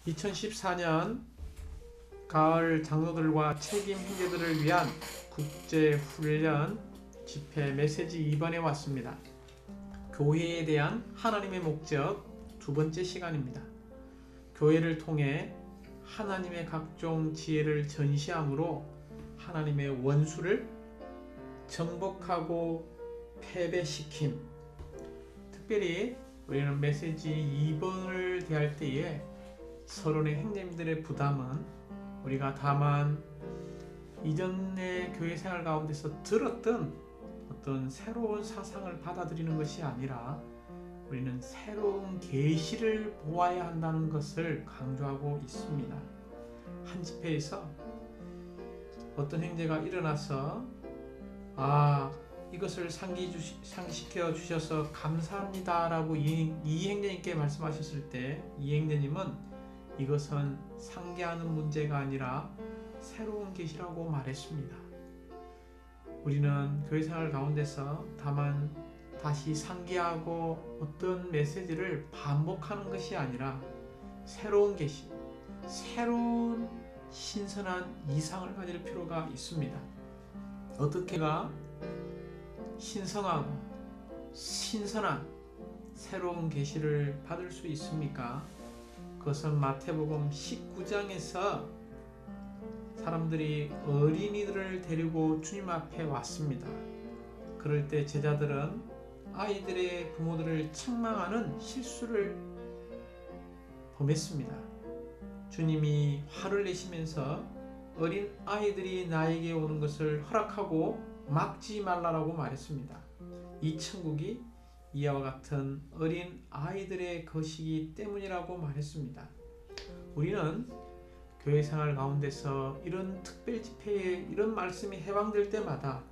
2014년 가을 장로들과 책임 형제들을 위한 국제훈련 집회 메시지 2번에 왔습니다. 교회에 대한 하나님의 목적 두 번째 시간입니다. 교회를 통해 하나님의 각종 지혜를 전시함으로 하나님의 원수를 정복하고 패배시킴. 특별히 우리는 메시지 2번을 대할 때에 서론의 형제님들의 부담은 우리가 다만 이전의 교회 생활 가운데서 들었던 어떤 새로운 사상을 받아들이는 것이 아니라 우리는 새로운 계시를 보아야 한다는 것을 강조하고 있습니다. 한 집회에서 어떤 형제가 일어나서 이것을 상기시켜 주셔서 감사합니다 라고 이 형제님께 말씀하셨을 때 이 형제님은 이것은 상기하는 문제가 아니라 새로운 계시라고 말했습니다. 우리는 교회 생활 가운데서 다만 다시 상기하고 어떤 메시지를 반복하는 것이 아니라 새로운 계시, 새로운 신선한 이상을 가질 필요가 있습니다. 어떻게가 신성하고 신선한 새로운 계시를 받을 수 있습니까? 그것은 마태복음 19장에서 사람들이 어린이들을 데리고 주님 앞에 왔습니다. 그럴 때 제자들은 아이들의 부모들을 책망하는 실수를 범했습니다. 주님이 화를 내시면서 어린 아이들이 나에게 오는 것을 허락하고 막지 말라라고 말했습니다. 이 천국이 이와 같은 어린 아이들의 것이기 때문이라고 말했습니다. 우리는 교회 생활 가운데서 이런 특별 집회에 이런 말씀이 해방될 때마다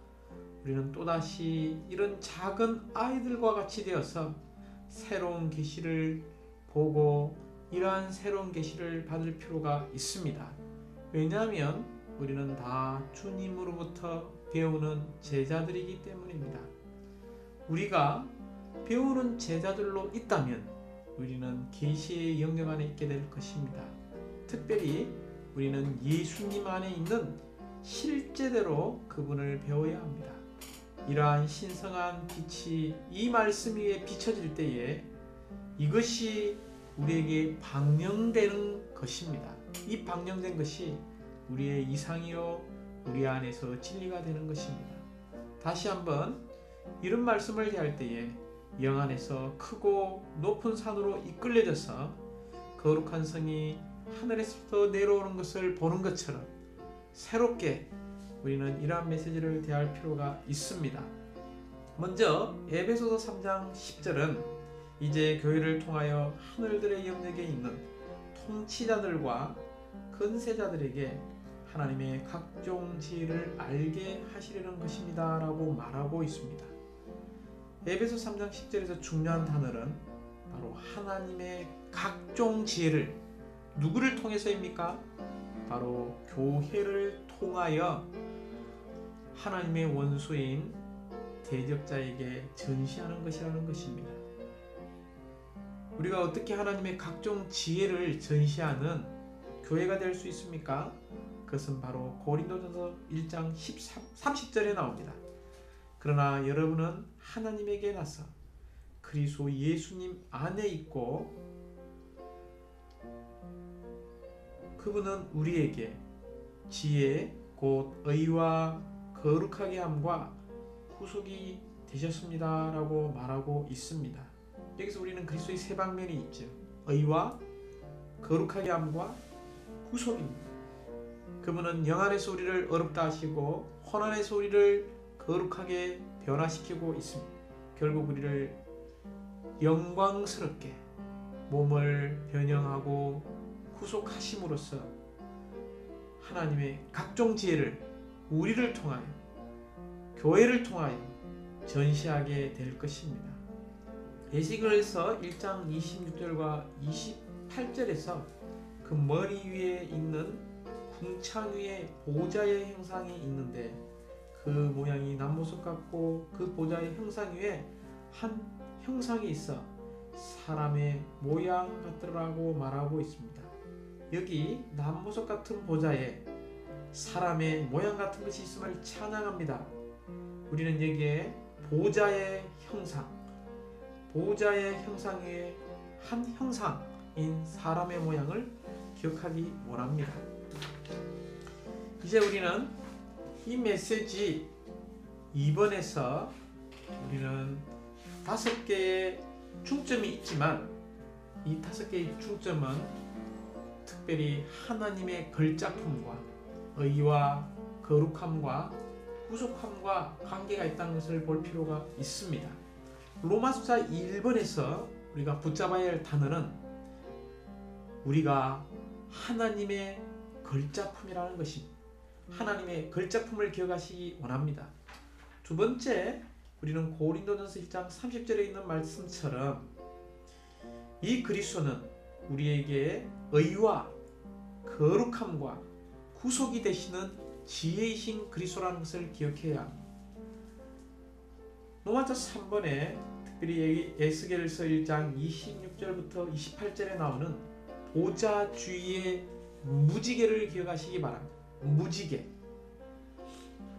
우리는 또다시 이런 작은 아이들과 같이 되어서 새로운 계시를 보고 이러한 새로운 계시를 받을 필요가 있습니다. 왜냐하면 우리는 다 주님으로부터 배우는 제자들이기 때문입니다. 우리가 배우는 제자들로 있다면 우리는 계시의 영역 안에 있게 될 것입니다. 특별히 우리는 예수님 안에 있는 실제대로 그분을 배워야 합니다. 이러한 신성한 빛이 이 말씀 위에 비춰질 때에 이것이 우리에게 방영되는 것입니다. 이 방영된 것이 우리의 이상이요 우리 안에서 진리가 되는 것입니다. 다시 한번 이런 말씀을 대할 때에 영 안에서 크고 높은 산으로 이끌려져서 거룩한 성이 하늘에서부터 내려오는 것을 보는 것처럼 새롭게 우리는 이러한 메시지를 대할 필요가 있습니다. 먼저 에베소서 3장 10절은 이제 교회를 통하여 하늘들의 영역에 있는 통치자들과 권세자들에게 하나님의 각종 지혜를 알게 하시려는 것입니다 라고 말하고 있습니다. 에베소 3장 10절에서 중요한 단어는 바로 하나님의 각종 지혜를 누구를 통해서입니까? 바로 교회를 통하여 하나님의 원수인 대적자에게 전시하는 것이라는 것입니다. 우리가 어떻게 하나님의 각종 지혜를 전시하는 교회가 될 수 있습니까? 그것은 바로 고린도전서 1장 30절에 나옵니다. 그러나 여러분은 하나님에게 나서 그리스도 예수님 안에 있고 그분은 우리에게 지혜 곧 의와 거룩하게 함과 구속이 되셨습니다 라고 말하고 있습니다. 여기서 우리는 그리스도의 세 방면이 있죠. 의와 거룩하게 함과 구속입니다. 그분은 영 안에서 우리를 어렵다 하시고 혼 안에서 우리를 거룩하게 변화시키고 있습니다. 결국 우리를 영광스럽게 몸을 변형하고 구속하심으로써 하나님의 각종 지혜를 우리를 통하여 교회를 통하여 전시하게 될 것입니다. 에스겔서 1장 26절과 28절에서 그 머리 위에 있는 궁창 위에 보좌의 형상이 있는데 그 모양이 남모습 같고 그 보좌의 형상 위에 한 형상이 있어 사람의 모양 같더라고 말하고 있습니다. 여기 남보석 같은 보좌에 사람의 모양 같은 것이 있음을 찬양합니다. 우리는 여기에 보좌의 형상, 보좌의 형상 위에 한 형상인 사람의 모양을 기억하기 원합니다. 이제 우리는 이 메시지 2번에서 우리는 5개의 중점이 있지만 이 5개의 중점은 특별히 하나님의 걸작품과 의와 거룩함과 구속함과 관계가 있다는 것을 볼 필요가 있습니다. 로마서 1번에서 우리가 붙잡아야 할 단어는 우리가 하나님의 걸작품이라는 것입니다. 하나님의 걸작품을 기억하시기 원합니다. 두 번째, 우리는 고린도전서 1장 30절에 있는 말씀처럼 이 그리스도는 우리에게 의와 거룩함과 구속이 되시는 지혜이신 그리스도라는 것을 기억해야 합니다. 로마서 3번에 특별히 에스겔서 1장 26절부터 28절에 나오는 보좌주의의 무지개를 기억하시기 바랍니다. 무지개.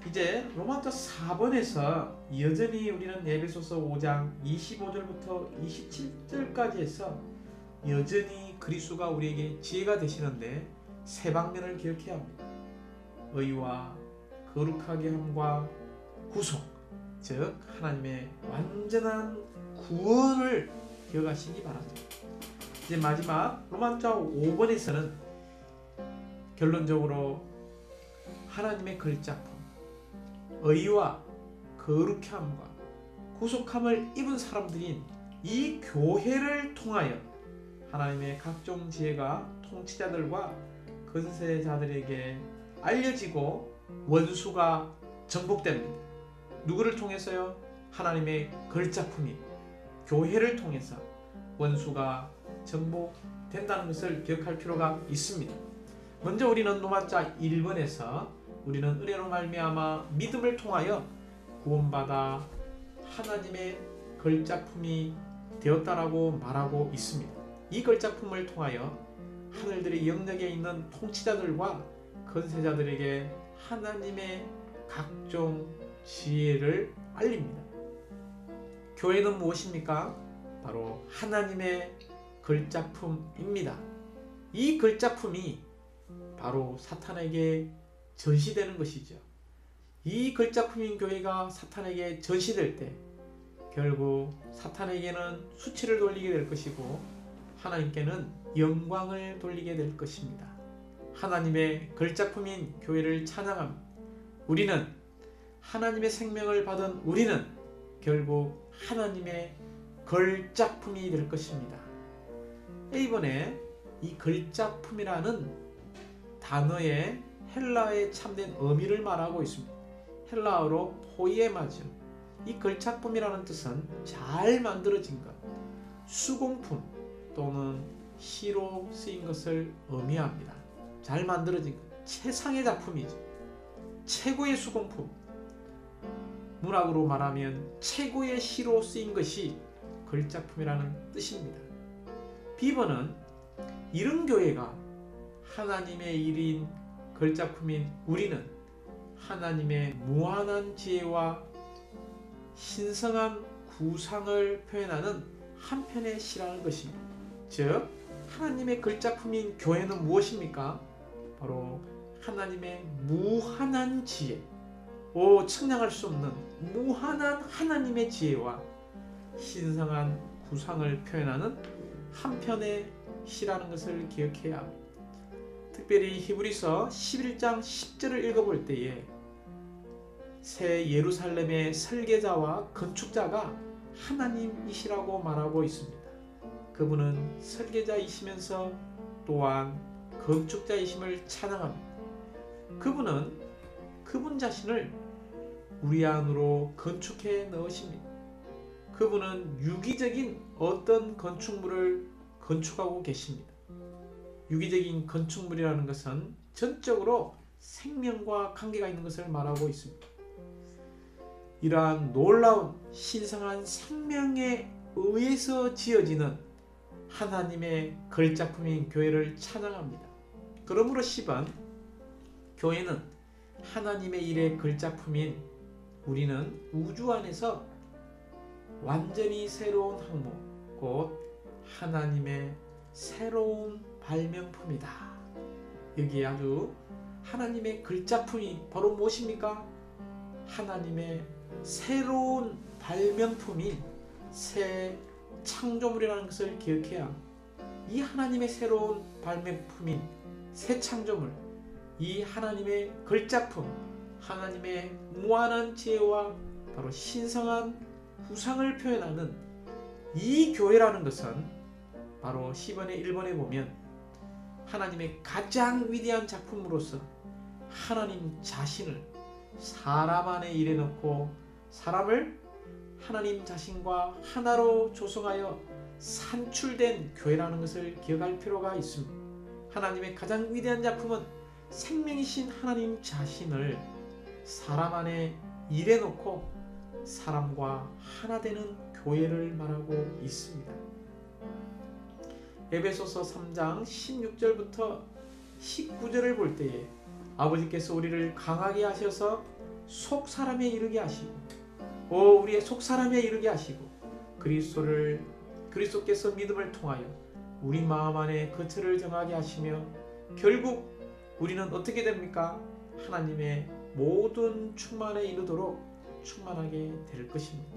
이제 로마서 4번에서 여전히 우리는 에베소서 5장 25절부터 27절까지 해서 여전히 그리스도가 우리에게 지혜가 되시는데 세 방면을 기억해야 합니다. 의와 거룩하게 함과 구속, 즉 하나님의 완전한 구원을 기억하시기 바랍니다. 이제 마지막 로마서 5번에서는 결론적으로 하나님의 걸작품, 의와 거룩함과 구속함을 입은 사람들인 이 교회를 통하여 하나님의 각종 지혜가 통치자들과 건세자들에게 알려지고 원수가 정복됩니다. 누구를 통해서요? 하나님의 걸작품인 교회를 통해서 원수가 정복된다는 것을 기억할 필요가 있습니다. 먼저 우리는 로마서 1번에서 우리는 은혜로 말미암아 믿음을 통하여 구원받아 하나님의 걸작품이 되었다라고 말하고 있습니다. 이 걸작품을 통하여 하늘들의 영역에 있는 통치자들과 건세자들에게 하나님의 각종 지혜를 알립니다. 교회는 무엇입니까? 바로 하나님의 걸작품입니다. 이 걸작품이 바로 사탄에게 전시되는 것이죠. 이 걸작품인 교회가 사탄에게 전시될 때 결국 사탄에게는 수치를 돌리게 될 것이고 하나님께는 영광을 돌리게 될 것입니다. 하나님의 걸작품인 교회를 찬양합니다. 우리는 하나님의 생명을 받은 우리는 결국 하나님의 걸작품이 될 것입니다. 이번에 이 걸작품이라는 단어의 헬라어의 참된 의미를 말하고 있습니다. 헬라어로 포이에마죠. 이 걸작품이라는 뜻은 잘 만들어진 것, 수공품 또는 시로 쓰인 것을 의미합니다. 잘 만들어진 것, 최상의 작품이죠. 최고의 수공품, 문학으로 말하면 최고의 시로 쓰인 것이 걸작품이라는 뜻입니다. 비번은 이런 교회가 하나님의 일인 걸작품인 우리는 하나님의 무한한 지혜와 신성한 구상을 표현하는 한편의 시라는 것입니다. 즉 하나님의 걸작품인 교회는 무엇입니까? 바로 하나님의 무한한 지혜, 측량할 수 없는 무한한 하나님의 지혜와 신성한 구상을 표현하는 한편의 시라는 것을 기억해야 합니다. 특별히 히브리서 11장 10절을 읽어볼 때에 새 예루살렘의 설계자와 건축자가 하나님이시라고 말하고 있습니다. 그분은 설계자이시면서 또한 건축자이심을 찬양합니다. 그분은 그분 자신을 우리 안으로 건축해 넣으십니다. 그분은 유기적인 어떤 건축물을 건축하고 계십니다. 유기적인 건축물이라는 것은 전적으로 생명과 관계가 있는 것을 말하고 있습니다. 이러한 놀라운 신성한 생명에 의해서 지어지는 하나님의 걸작품인 교회를 찬양합니다. 그러므로 10번 교회는 하나님의 일의 걸작품인 우리는 우주 안에서 완전히 새로운 항목, 곧 하나님의 새로운 발명품이다. 여기에 아주 하나님의 걸작품이 바로 무엇입니까? 하나님의 새로운 발명품인 새 창조물이라는 것을 기억해야 이 하나님의 새로운 발명품인 새 창조물, 이 하나님의 걸작품, 하나님의 무한한 지혜와 바로 신성한 구상을 표현하는 이 교회라는 것은 바로 시번의 1번에 보면 하나님의 가장 위대한 작품으로서 하나님 자신을 사람 안에 일해놓고 사람을 하나님 자신과 하나로 조성하여 산출된 교회라는 것을 기억할 필요가 있습니다. 하나님의 가장 위대한 작품은 생명이신 하나님 자신을 사람 안에 일해놓고 사람과 하나 되는 교회를 말하고 있습니다. 에베소서 3장 16절부터 19절을 볼 때에 아버지께서 우리를 강하게 하셔서 속사람에 이르게 하시고 우리의 속사람에 이르게 하시고 그리스도께서 믿음을 통하여 우리 마음 안에 거처를 정하게 하시며 결국 우리는 어떻게 됩니까? 하나님의 모든 충만에 이르도록 충만하게 될 것입니다.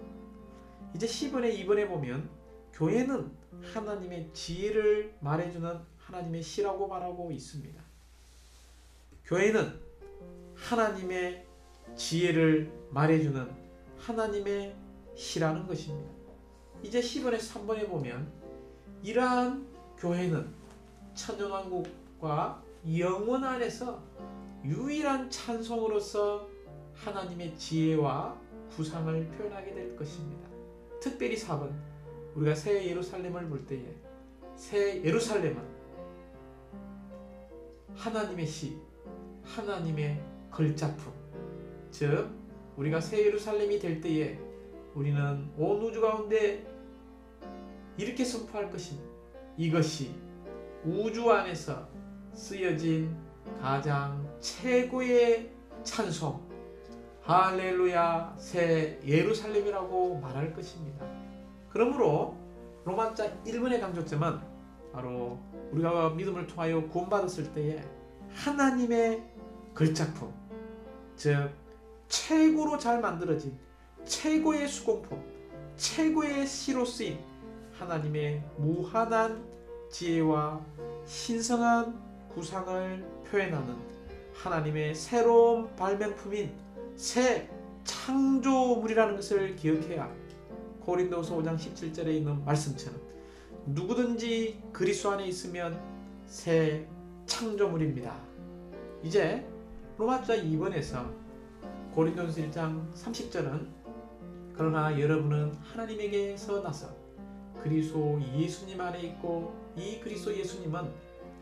이제 10번에 2번에 보면 교회는 하나님의 지혜를 말해주는 하나님의 시라고 말하고 있습니다. 교회는 하나님의 지혜를 말해주는 하나님의 시라는 것입니다. 이제 10번에 3번에 보면 이러한 교회는 천년왕국과 영원 안에서 유일한 찬송으로서 하나님의 지혜와 구상을 표현하게 될 것입니다. 특별히 4번 우리가 새 예루살렘을 볼 때에 새 예루살렘은 하나님의 시, 하나님의 걸작품, 즉 우리가 새 예루살렘이 될 때에 우리는 온 우주 가운데 이렇게 선포할 것입니다. 이것이 우주 안에서 쓰여진 가장 최고의 찬송, 할렐루야 새 예루살렘이라고 말할 것입니다. 그러므로 로마자 1번의 강조점은 바로 우리가 믿음을 통하여 구원받았을 때에 하나님의 걸작품, 즉 최고로 잘 만들어진 최고의 수공품, 최고의 시로 쓰인 하나님의 무한한 지혜와 신성한 구상을 표현하는 하나님의 새로운 발명품인 새 창조물이라는 것을 기억해야 고린도서 5장 17절에 있는 말씀처럼 누구든지 그리스도 안에 있으면 새 창조물입니다. 이제 로마자 2번에서 고린도서 1장 30절은 그러나 여러분은 하나님에게서 나서 그리스도 예수님 안에 있고 이 그리스도 예수님은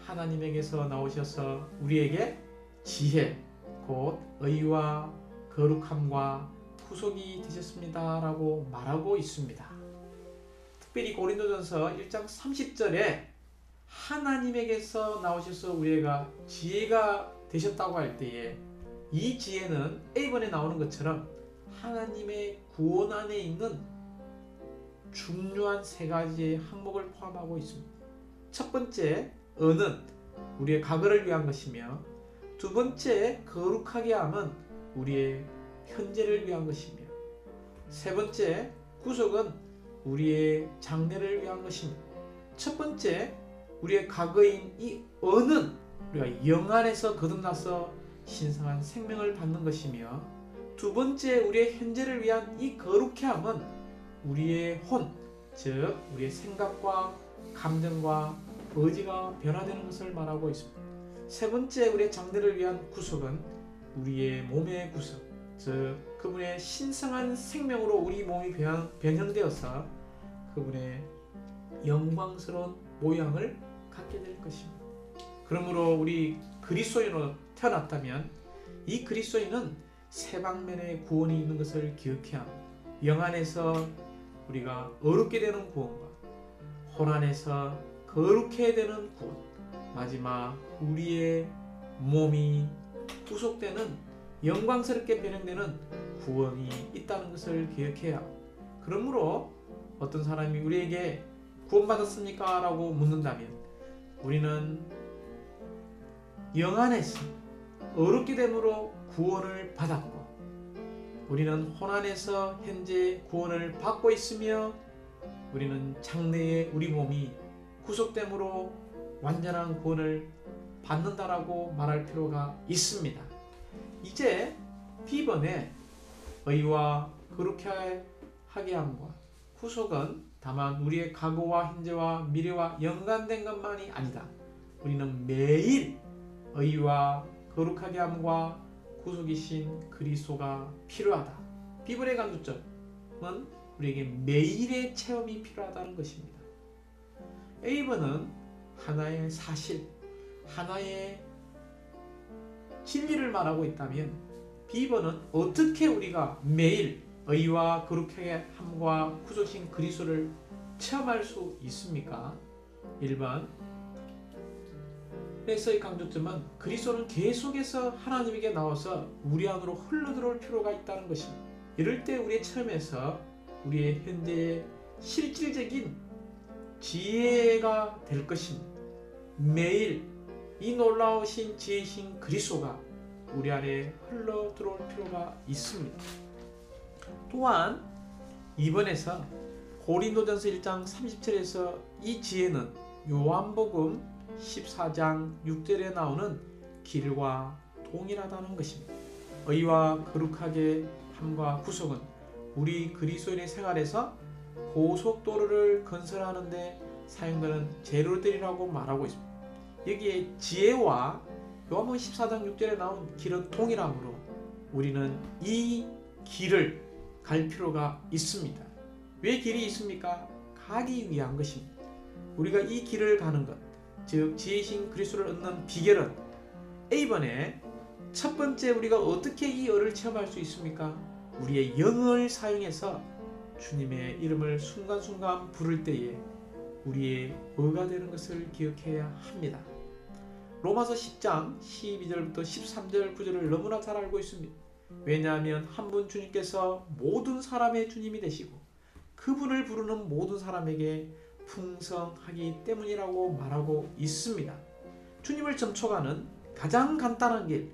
하나님에게서 나오셔서 우리에게 지혜 곧 의와 거룩함과 구속이 되셨습니다 라고 말하고 있습니다. 특별히 고린도전서 1장 30절에 하나님에게서 나오셔서 우리가 지혜가 되셨다고 할 때에 이 지혜는 A번에 나오는 것처럼 하나님의 구원 안에 있는 중요한 세 가지의 항목을 포함하고 있습니다. 첫 번째, 은은 우리의 과거를 위한 것이며 두 번째, 거룩하게 함은 우리의 현재를 위한 것이며 세 번째, 구속은 우리의 장래를 위한 것입니다. 첫 번째, 우리의 과거인 이 은은 우리가 영 안에서 거듭나서 신성한 생명을 받는 것이며 두 번째, 우리의 현재를 위한 이 거룩해 함은 우리의 혼, 즉 우리의 생각과 감정과 의지가 변화되는 것을 말하고 있습니다. 세 번째, 우리의 장래를 위한 구속은 우리의 몸의 구속, 즉 그분의 신성한 생명으로 우리 몸이 변형되어서 그분의 영광스러운 모양을 갖게 될 것입니다. 그러므로 우리 그리스도인으로 태어났다면 이 그리스도인은 세 방면의 구원이 있는 것을 기억해야 합니다. 영 안에서 우리가 어렵게 되는 구원과 혼 안에서 거룩해 되는 구원, 마지막 우리의 몸이 구속되는 영광스럽게 변형되는 구원이 있다는 것을 기억해야. 그러므로 어떤 사람이 우리에게 구원받았습니까? 라고 묻는다면 우리는 영 안에서 어렵게 됨으로 구원을 받았고, 우리는 혼 안에서 현재 구원을 받고 있으며, 우리는 장래에 우리 몸이 구속됨으로 완전한 구원을 받는다라고 말할 필요가 있습니다. 이제 B번에 의와 거룩하게 함과 구속은 다만 우리의 과거와 현재와 미래와 연관된 것만이 아니다. 우리는 매일 의와 거룩하게 함과 구속이신 그리스도가 필요하다. B번의 강조점은 우리에게 매일의 체험이 필요하다는 것입니다. A번은 하나의 사실, 하나의 진리를 말하고 있다면 B번은 어떻게 우리가 매일 의와 거룩하게 함과 구속신 그리스도를 체험할 수 있습니까? 1번 에서의 강조점은 그리스도는 계속해서 하나님에게 나와서 우리 안으로 흘러들어올 필요가 있다는 것입니다. 이럴 때 우리의 체험에서 우리의 현재의 실질적인 지혜가 될 것입니다. 매일 이 놀라우신 지혜이신 그리스도가 우리 안에 흘러 들어올 필요가 있습니다. 또한 2번에서 고린도전서 1장 30절에서 이 지혜는 요한복음 14장 6절에 나오는 길과 동일하다는 것입니다. 의와 거룩하게 함과 구속은 우리 그리스도인의 생활에서 고속도로를 건설하는 데 사용되는 재료들이라고 말하고 있습니다. 여기에 지혜와 요한복음 14장 6절에 나온 길은 동일하므로 우리는 이 길을 갈 필요가 있습니다. 왜 길이 있습니까? 가기 위한 것입니다. 우리가 이 길을 가는 것, 즉 지혜이신 그리스도를 얻는 비결은 A번에 첫 번째 우리가 어떻게 이 의를 체험할 수 있습니까? 우리의 영을 사용해서 주님의 이름을 순간순간 부를 때에 우리의 의가 되는 것을 기억해야 합니다. 로마서 10장 12절부터 13절 구절을 너무나 잘 알고 있습니다. 왜냐하면 한 분 주님께서 모든 사람의 주님이 되시고 그분을 부르는 모든 사람에게 풍성하기 때문이라고 말하고 있습니다. 주님을 접촉하는 가장 간단한 길,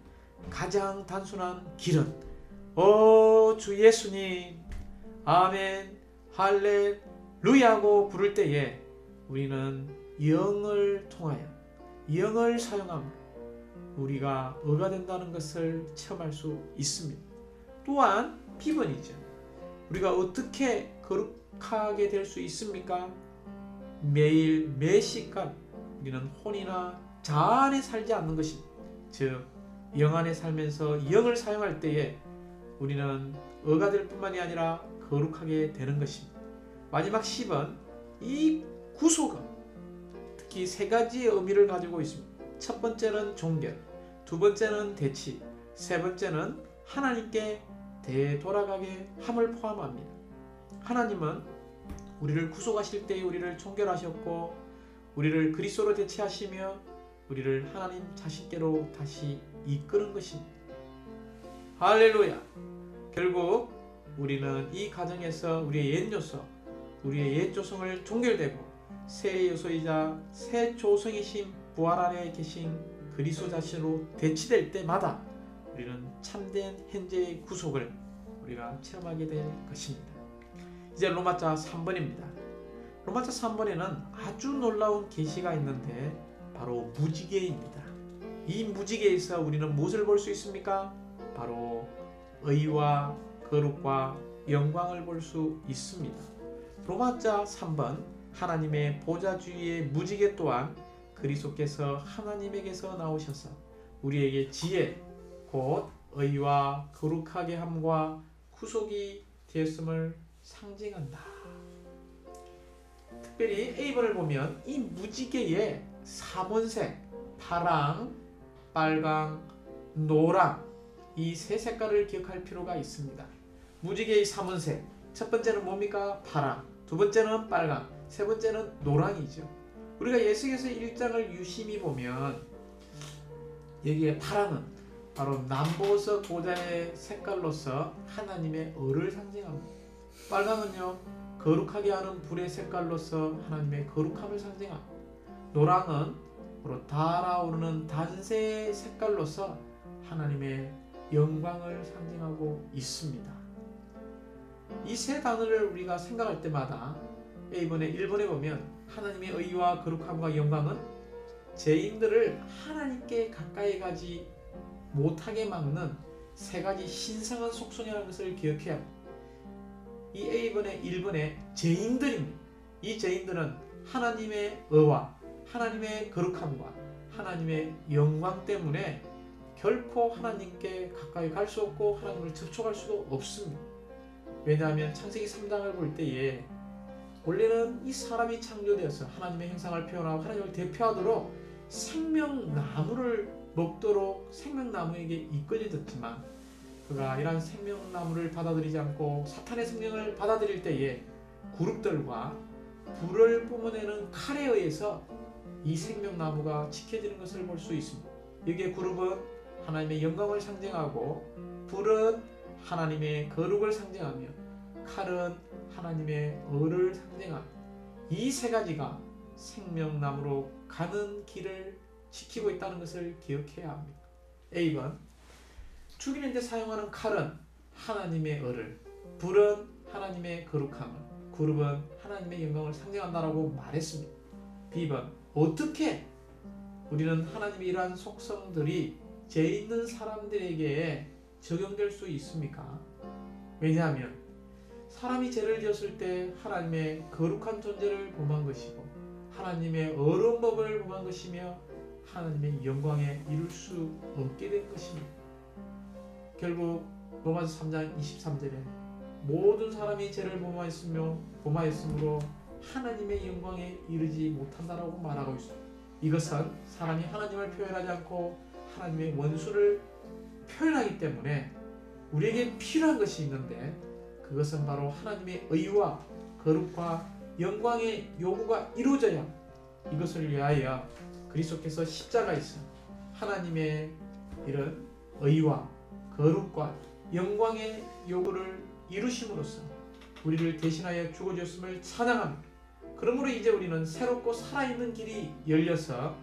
가장 단순한 길은 주 예수님 아멘 할렐루야고 부를 때에 우리는 영을 통하여 영을 사용하며 우리가 의가 된다는 것을 체험할 수 있습니다. 또한 B번이죠. 우리가 어떻게 거룩하게 될 수 있습니까? 매일 매시간 우리는 혼이나 자안에 살지 않는 것입니다. 즉 영 안에 살면서 영을 사용할 때에 우리는 의가 될 뿐만이 아니라 거룩하게 되는 것입니다. 마지막 10번 이 구속은 특히 세 가지의 의미를 가지고 있습니다. 첫 번째는 종결, 두 번째는 대치, 세 번째는 하나님께 되돌아가게 함을 포함합니다. 하나님은 우리를 구속하실 때에 우리를 종결하셨고 우리를 그리스도로 대체하시며 우리를 하나님 자신께로 다시 이끄는 것입니다. 할렐루야! 결국 우리는 이 과정에서 우리의 옛 요소, 우리의 옛 조성을 종결되고 새 요소이자 새 조성이신 부활 안에 계신 그리스도 자신으로 대치될 때마다 우리는 참된 현재의 구속을 우리가 체험하게 될 것입니다. 이제 로마자 3번입니다. 로마자 3번에는 아주 놀라운 계시가 있는데 바로 무지개입니다. 이 무지개에서 우리는 무엇을 볼 수 있습니까? 바로 의와 거룩과 영광을 볼 수 있습니다. 로마자 3번 하나님의 보좌 주위의 무지개 또한 그리스도께서 하나님에게서 나오셔서 우리에게 지혜 곧 의와 거룩하게 함과 구속이 되었음을 상징한다. 특별히 A번을 보면 이 무지개의 삼원색 파랑, 빨강, 노랑 이 세 색깔을 기억할 필요가 있습니다. 무지개의 삼원색 첫 번째는 뭡니까? 파랑, 두 번째는 빨강, 세 번째는 노랑이죠. 우리가 예수께서 1장을 유심히 보면 여기에 파랑은 바로 남보석 보좌의 색깔로서 하나님의 의를 상징합니다. 빨강은요 거룩하게 하는 불의 색깔로서 하나님의 거룩함을 상징합니다. 노랑은 바로 달아오르는 단새의 색깔로서 하나님의 영광을 상징하고 있습니다. 이 세 단어를 우리가 생각할 때마다 A번에 1번에 보면 하나님의 의와 거룩함과 영광은 죄인들을 하나님께 가까이 가지 못하게 막는 세 가지 신성한 속성이라는 것을 기억해야 합니다. 이 A번의 1번의 죄인들입니다. 이 죄인들은 하나님의 의와 하나님의 거룩함과 하나님의 영광 때문에 결코 하나님께 가까이 갈 수 없고 하나님을 접촉할 수도 없습니다. 왜냐하면 창세기 3장을 볼 때에 원래는 이 사람이 창조되어서 하나님의 형상을 표현하고 하나님을 대표하도록 생명나무를 먹도록 생명나무에게 이끌려졌지만 그가 이러한 생명나무를 받아들이지 않고 사탄의 생명을 받아들일 때에 그룹들과 불을 뿜어내는 칼에 의해서 이 생명나무가 지켜지는 것을 볼 수 있습니다. 여기에 그룹은 하나님의 영광을 상징하고 불은 하나님의 거룩을 상징하며 칼은 하나님의 의를 상징합니다. 이 세 가지가 생명나무로 가는 길을 지키고 있다는 것을 기억해야 합니다. A번 죽이는 데 사용하는 칼은 하나님의 의를, 불은 하나님의 거룩함을, 그룹은 하나님의 영광을 상징한다라고 말했습니다. B번 어떻게 우리는 하나님의 이러한 속성들이 죄 있는 사람들에게 적용될 수 있습니까? 왜냐하면 사람이 죄를 지었을 때 하나님의 거룩한 존재를 범한 것이고 하나님의 어려운 법을 범한 것이며 하나님의 영광에 이룰 수 없게 된 것입니다. 결국 로마서 3장 23절에 모든 사람이 죄를 범하였으므로 하나님의 영광에 이르지 못한다라고 말하고 있습니다. 이것은 사람이 하나님을 표현하지 않고 하나님의 원수를 표현하기 때문에 우리에게 필요한 것이 있는데 그것은 바로 하나님의 의와 거룩과 영광의 요구가 이루어져야 이것을 위하여 그리스도께서 십자가에서 하나님의 이런 의와 거룩과 영광의 요구를 이루심으로써 우리를 대신하여 죽어주셨음을 찬양합니다. 그러므로 이제 우리는 새롭고 살아있는 길이 열려서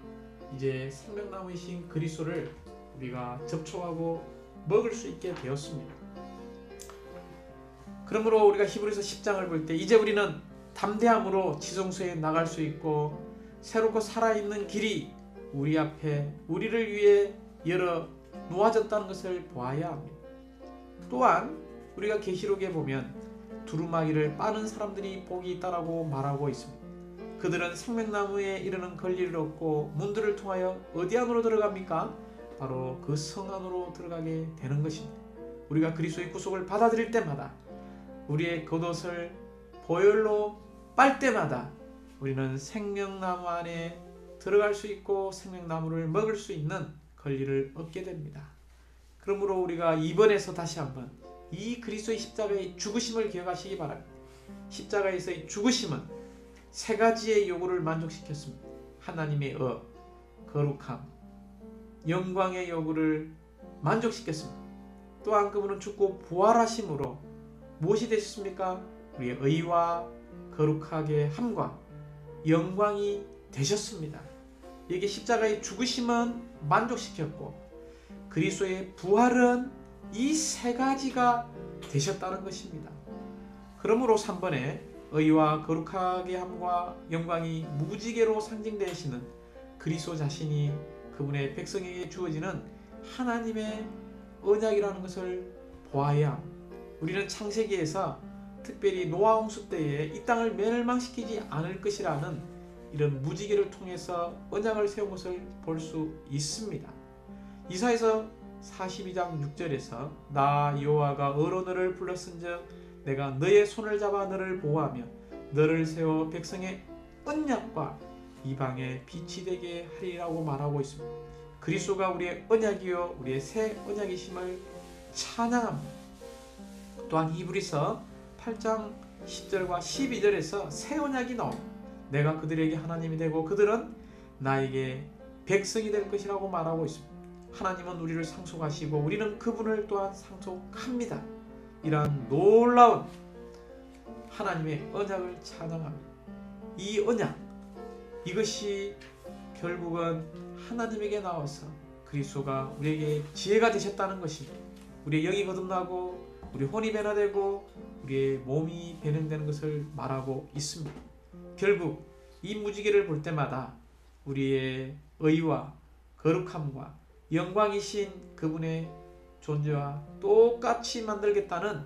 이제 생명나무이신 그리스도를 우리가 접촉하고 먹을 수 있게 되었습니다. 그러므로 우리가 히브리서 10장을 볼 때 이제 우리는 담대함으로 지성소에 나갈 수 있고 새롭고 살아있는 길이 우리 앞에 우리를 위해 열어 놓아졌다는 것을 보아야 합니다. 또한 우리가 계시록에 보면 두루마기를 빠는 사람들이 복이 있다라고 말하고 있습니다. 그들은 생명나무에 이르는 권리를 얻고 문들을 통하여 어디 안으로 들어갑니까? 바로 그 성 안으로 들어가게 되는 것입니다. 우리가 그리스도의 구속을 받아들일 때마다 우리의 겉옷을 보혈로 빨 때마다 우리는 생명나무 안에 들어갈 수 있고 생명나무를 먹을 수 있는 권리를 얻게 됩니다. 그러므로 우리가 2번에서 다시 한번 이 그리스도의 십자가의 죽으심을 기억하시기 바랍니다. 십자가에서의 죽으심은 세 가지의 요구를 만족시켰습니다. 하나님의 거룩함, 영광의 요구를 만족시켰습니다. 또한 그분은 죽고 부활하심으로 무엇이 되셨습니까? 우리의 의와 거룩하게 함과 영광이 되셨습니다. 여기 십자가의 죽으심은 만족시켰고 그리스도의 부활은 이 세 가지가 되셨다는 것입니다. 그러므로 3번에 의와 거룩하게 함과 영광이 무지개로 상징되시는 그리스도 자신이 그분의 백성에게 주어지는 하나님의 언약이라는 것을 보아야 합니다. 우리는 창세기에서 특별히 노아 홍수 때에 이 땅을 멸망시키지 않을 것이라는 이런 무지개를 통해서 언약을 세운 것을 볼 수 있습니다. 이사야서 42장 6절에서 나 여호와가 어로 너를 불렀은즉 내가 너의 손을 잡아 너를 보호하며 너를 세워 백성의 언약과 이방의 빛이 되게 하리라고 말하고 있습니다. 그리스도가 우리의 언약이요 우리의 새 언약이심을 찬양합니다. 또한 히브리서 8장 10절과 12절에서 새 언약이 나옵니다. 내가 그들에게 하나님이 되고 그들은 나에게 백성이 될 것이라고 말하고 있습니다. 하나님은 우리를 상속하시고 우리는 그분을 또한 상속합니다. 이러한 놀라운 하나님의 언약을 찬양합니다. 이 언약, 이것이 결국은 하나님에게 나와서 그리스도가 우리에게 지혜가 되셨다는 것입니다. 우리의 영이 거듭나고 우리 혼이 변화되고 우리의 몸이 변형되는 것을 말하고 있습니다. 결국 이 무지개를 볼 때마다 우리의 의와 거룩함과 영광이신 그분의 존재와 똑같이 만들겠다는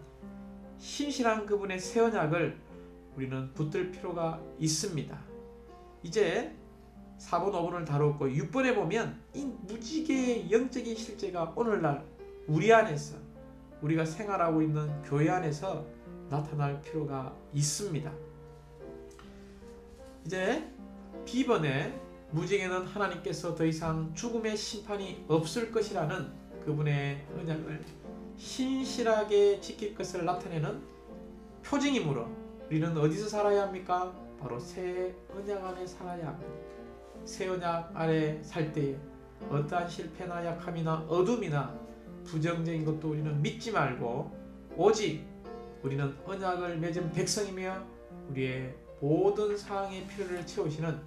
신실한 그분의 새 언약을 우리는 붙들 필요가 있습니다. 이제 4번, 5번을 다뤘고 6번에 보면 이 무지개의 영적인 실제가 오늘날 우리 안에서, 우리가 생활하고 있는 교회 안에서 나타날 필요가 있습니다. 이제 B번에 무지개는 하나님께서 더 이상 죽음의 심판이 없을 것이라는 그분의 언약을 신실하게 지킬 것을 나타내는 표징이므로 우리는 어디서 살아야 합니까? 바로 새 언약 안에 살아야 합니다. 새 언약 안에 살 때에 어떠한 실패나 약함이나 어둠이나 부정적인 것도 우리는 믿지 말고 오직 우리는 언약을 맺은 백성이며 우리의 모든 사항의 필요를 채우시는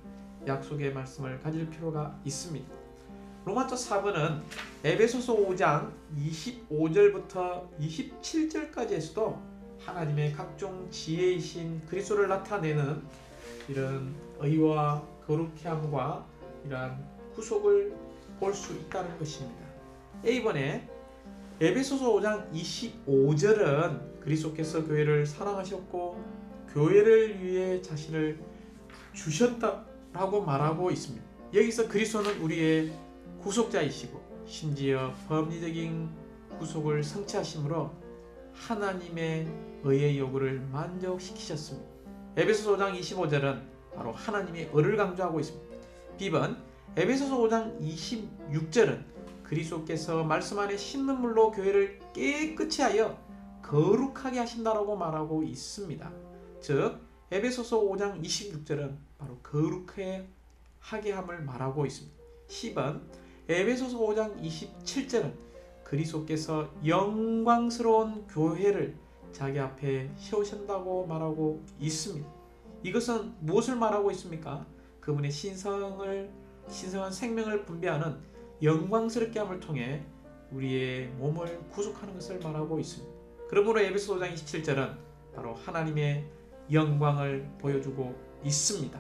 약속의 말씀을 가질 필요가 있습니다. 로마서 4번은 에베소서 5장 25절부터 27절까지에서도 하나님의 각종 지혜이신 그리스도를 나타내는 이런 의와 거룩함과 이러한 구속을 볼 수 있다는 것입니다. A번에 에베소서 5장 25절은 그리스도께서 교회를 사랑하셨고 교회를 위해 자신을 주셨다라고 말하고 있습니다. 여기서 그리스도는 우리의 구속자이시고 심지어 법리적인 구속을 성취하심으로 하나님의 의의 요구를 만족시키셨습니다. 에베소서 5장 25절은 바로 하나님의 의를 강조하고 있습니다. B번 에베소서 5장 26절은 그리스도께서 말씀 안에 씻는 물로 교회를 깨끗이 하여 거룩하게 하신다라고 말하고 있습니다. 즉 에베소서 5장 26절은 바로 거룩하게 하게 함을 말하고 있습니다. C번 에베소서 5장 27절은 그리스도께서 영광스러운 교회를 자기 앞에 세우신다고 말하고 있습니다. 이것은 무엇을 말하고 있습니까? 그분의 신성한 생명을 분배하는 영광스럽게 함을 통해 우리의 몸을 구속하는 것을 말하고 있습니다. 그러므로 에베소 5장 27절은 바로 하나님의 영광을 보여주고 있습니다.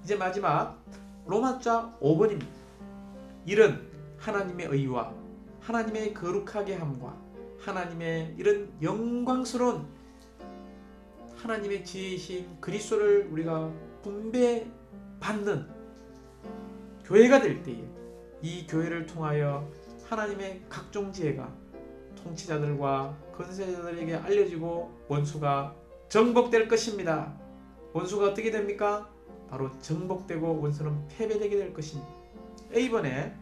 이제 마지막 로마자 5번입니다. 이런 하나님의 의와 하나님의 거룩하게 함과 하나님의 이런 영광스러운 하나님의 지혜이신 그리스도를 우리가 분배받는 교회가 될 때에 이 교회를 통하여 하나님의 각종 지혜가 통치자들과 권세자들에게 알려지고 원수가 정복될 것입니다. 원수가 어떻게 됩니까? 바로 정복되고 원수는 패배되게 될 것입니다. A번에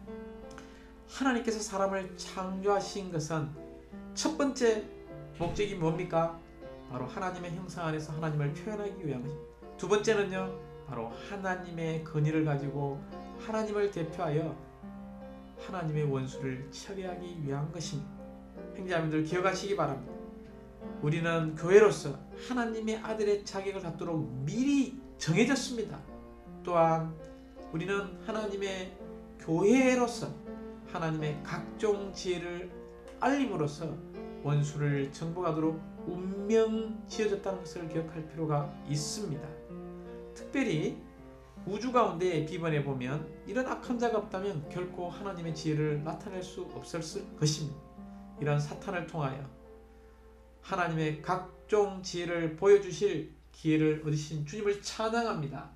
하나님께서 사람을 창조하신 것은 첫 번째 목적이 뭡니까? 바로 하나님의 형상 안에서 하나님을 표현하기 위한 것입니다. 두 번째는요, 바로 하나님의 권위를 가지고 하나님을 대표하여 하나님의 원수를 처리하기 위한 것입니다. 형제자매들 기억하시기 바랍니다. 우리는 교회로서 하나님의 아들의 자격을 갖도록 미리 정해졌습니다. 또한 우리는 하나님의 교회로서 하나님의 각종 지혜를 알림으로써 원수를 정복하도록 운명 지어졌다는 것을 기억할 필요가 있습니다. 특별히 우주 가운데 B번에 보면 이런 악한 자가 없다면 결코 하나님의 지혜를 나타낼 수 없었을 것입니다. 이런 사탄을 통하여 하나님의 각종 지혜를 보여주실 기회를 얻으신 주님을 찬양합니다.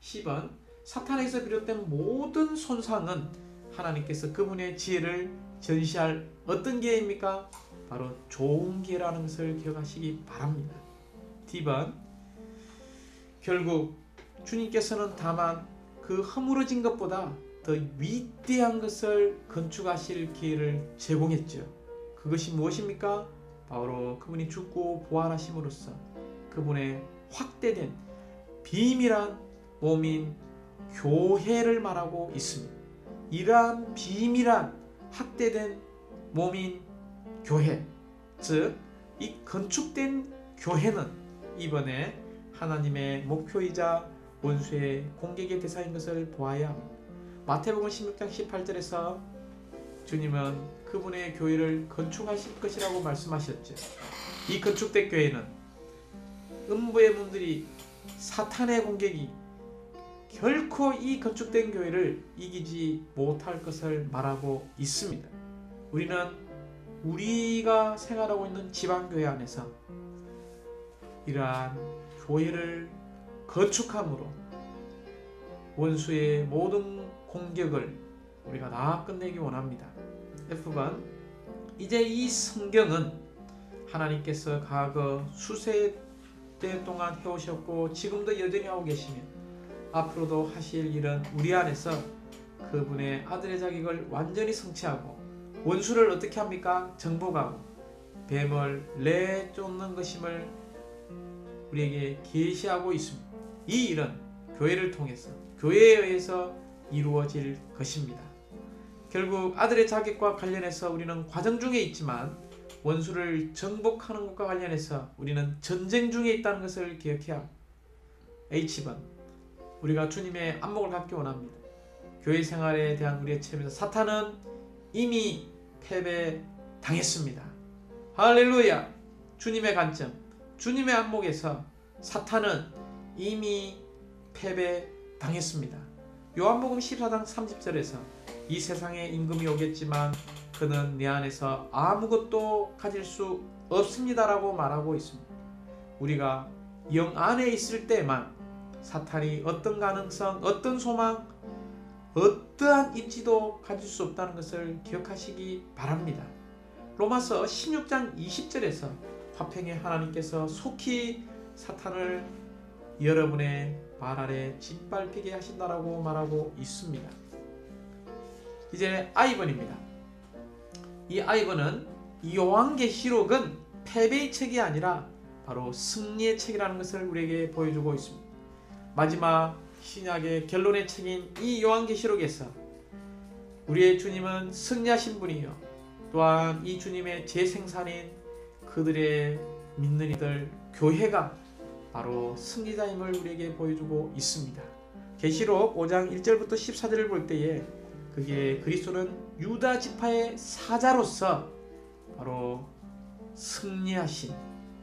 10번 사탄에서 비롯된 모든 손상은 하나님께서 그분의 지혜를 전시할 어떤 기회입니까? 바로 좋은 기회라는 것을 기억하시기 바랍니다. D번 결국 주님께서는 다만 그 허물어진 것보다 더 위대한 것을 건축하실 기회를 제공했죠. 그것이 무엇입니까? 바로 그분이 죽고 부활하심으로써 그분의 확대된 비밀한 몸인 교회를 말하고 있습니다. 이러한 비밀한 확대된 몸인 교회, 즉 이 건축된 교회는 이번에 하나님의 목표이자 원수의 공격의 대상인 것을 보아야 합니다. 마태복음 16장 18절에서 주님은 그분의 교회를 건축하실 것이라고 말씀하셨죠. 이 건축된 교회는 음부의 문들이 사탄의 공격이 결코 이 건축된 교회를 이기지 못할 것을 말하고 있습니다. 우리는 우리가 생활하고 있는 지방교회 안에서 이러한 교회를 건축함으로 원수의 모든 공격을 우리가 다 끝내기 원합니다. F번, 이제 이 성경은 하나님께서 과거 수세대 동안 해오셨고 지금도 여전히 하고 계시며 앞으로도 하실 일은 우리 안에서 그분의 아들의 자격을 완전히 성취하고 원수를 어떻게 합니까? 정복하고 뱀을 내쫓는 것임을 우리에게 계시하고 있습니다. 이 일은 교회를 통해서 교회에 의해서 이루어질 것입니다. 결국 아들의 자격과 관련해서 우리는 과정 중에 있지만 원수를 정복하는 것과 관련해서 우리는 전쟁 중에 있다는 것을 기억해야 합니다. H번, 우리가 주님의 안목을 갖기 원합니다. 교회 생활에 대한 우리의 체험에서 사탄은 이미 패배당했습니다. 할렐루야! 주님의 관점, 주님의 안목에서 사탄은 이미 패배당했습니다. 요한복음 14장 30절에서 이 세상에 임금이 오겠지만 그는 내 안에서 아무것도 가질 수 없습니다라고 말하고 있습니다. 우리가 영 안에 있을 때만 사탄이 어떤 가능성, 어떤 소망, 어떠한 입지도 가질 수 없다는 것을 기억하시기 바랍니다. 로마서 16장 20절에서 화평의 하나님께서 속히 사탄을 여러분의 발 아래 짓밟히게 하신다라고 말하고 있습니다. 이제 I번입니다. 이 I번은 요한계시록은 패배의 책이 아니라 바로 승리의 책이라는 것을 우리에게 보여주고 있습니다. 마지막 신약의 결론의 책인 이 요한계시록에서 우리의 주님은 승리하신 분이요 또한 이 주님의 재생산인 그들의 믿는 이들 교회가 바로 승리자임을 우리에게 보여주고 있습니다. 계시록 5장 1절부터 14절을 볼 때에 그게 그리스도는 유다 지파의 사자로서 바로 승리하신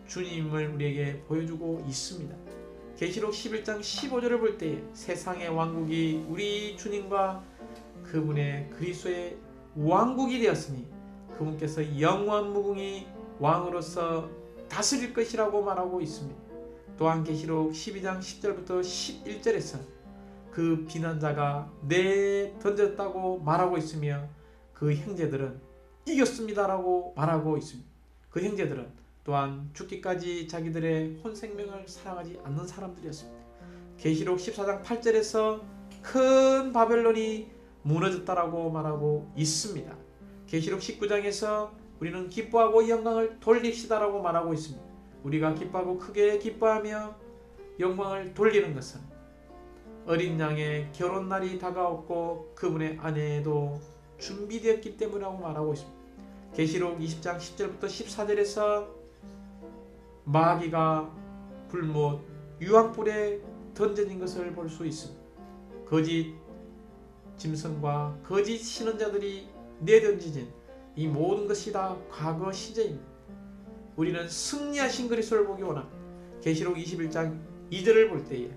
주님을 우리에게 보여주고 있습니다. 계시록 11장 15절을 볼 때에 세상의 왕국이 우리 주님과 그분의 그리스도의 왕국이 되었으니 그분께서 영원 무궁히 왕으로서 다스릴 것이라고 말하고 있습니다. 또한 계시록 12장 10절부터 11절에서 그 비난자가 내던졌다고 말하고 있으며 그 형제들은 이겼습니다라고 말하고 있습니다. 그 형제들은 또한 죽기까지 자기들의 혼생명을 사랑하지 않는 사람들이었습니다. 계시록 14장 8절에서 큰 바벨론이 무너졌다라고 말하고 있습니다. 계시록 19장에서 우리는 기뻐하고 영광을 돌립시다라고 말하고 있습니다. 우리가 기뻐하고 크게 기뻐하며 영광을 돌리는 것은 어린 양의 결혼날이 다가왔고 그분의 아내도 준비되었기 때문이라고 말하고 있습니다. 계시록 20장 10절부터 14절에서 마귀가 불못 유황불에 던져진 것을 볼 수 있습니다. 거짓 짐승과 거짓 신원자들이 내던지진 이 모든 것이 다 과거 시제입니다. 우리는 승리하신 그리스도를 보기 원합니다. 계시록 21장 2절을 볼 때에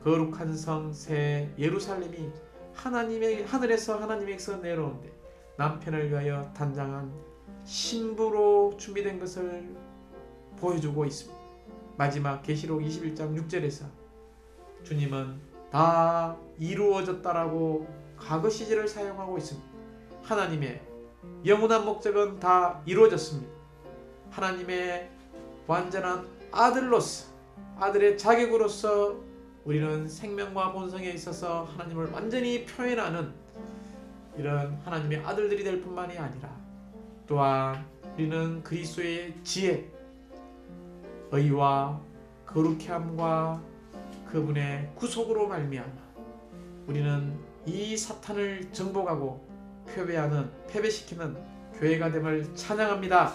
거룩한 성 새 예루살렘이 하나님의 하늘에서 하나님에게서 내려오는데 남편을 위하여 단장한 신부로 준비된 것을 보여주고 있습니다. 마지막 계시록 21장 6절에서 주님은 다 이루어졌다라고 과거 시제를 사용하고 있습니다. 하나님의 영원한 목적은 다 이루어졌습니다. 하나님의 완전한 아들로서 아들의 자격으로서 우리는 생명과 본성에 있어서 하나님을 완전히 표현하는 이런 하나님의 아들들이 될 뿐만이 아니라 또한 우리는 그리스도의 지혜, 의와 거룩함과 그분의 구속으로 말미암아 우리는 이 사탄을 정복하고 패배시키는 교회가 됨을 찬양합니다.